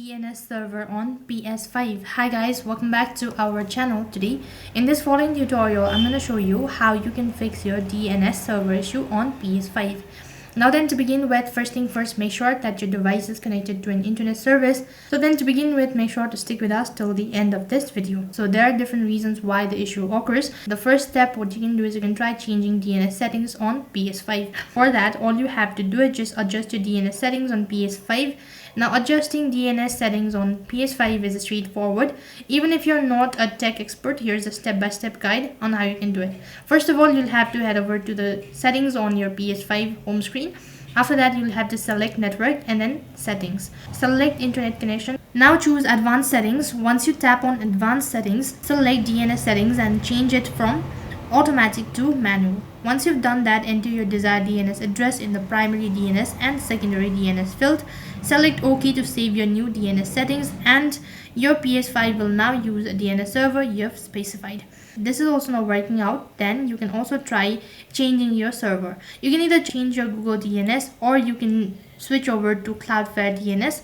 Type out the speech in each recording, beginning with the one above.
DNS server on PS5. Hi guys, welcome back to our channel. Today in this following tutorial I'm going to show you how you can fix your DNS server issue on PS5. Now then, to begin with, first thing first, make sure that your device is connected to an internet service. So then to begin with, make sure to stick with us till the end of this video. So there are different reasons why the issue occurs. The first step, what you can do is you can try changing DNS settings on PS5. For that, all you have to do is just adjust your DNS settings on PS5. Now adjusting DNS settings on PS5 is straightforward. Even if you're not a tech expert, here's a step-by-step guide on how you can do it. First of all, you'll have to head over to the settings on your PS5 home screen. After that, you'll have to select network and then settings. Select internet connection. Now choose advanced settings. Once you tap on advanced settings, select DNS settings and change it from automatic to manual. Once you've done that, enter your desired DNS address in the primary DNS and secondary DNS field. Select OK to save your new DNS settings, and your PS5 will now use a DNS server you've specified. This is also not working out, then you can also try changing your server. You can either change your Google DNS or you can switch over to Cloudflare DNS,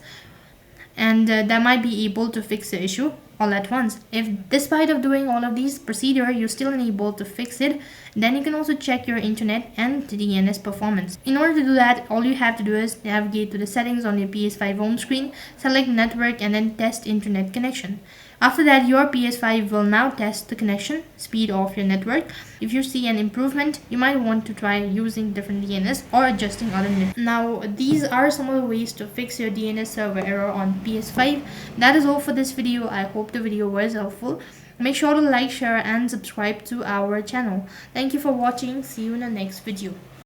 and that might be able to fix the issue all at once. If despite of doing all of these procedure you're still unable to fix it, then you can also check your internet and the DNS performance. In order to do that, all you have to do is navigate to the settings on your PS5 home screen, select network and then test internet connection. After that, your PS5 will now test the connection speed of your network. If you see an improvement, you might want to try using different DNS or adjusting other networks. Now, these are some of the ways to fix your DNS server error on PS5. That is all for this video. I hope the video was helpful. Make sure to like, share and subscribe to our channel. Thank you for watching. See you in the next video.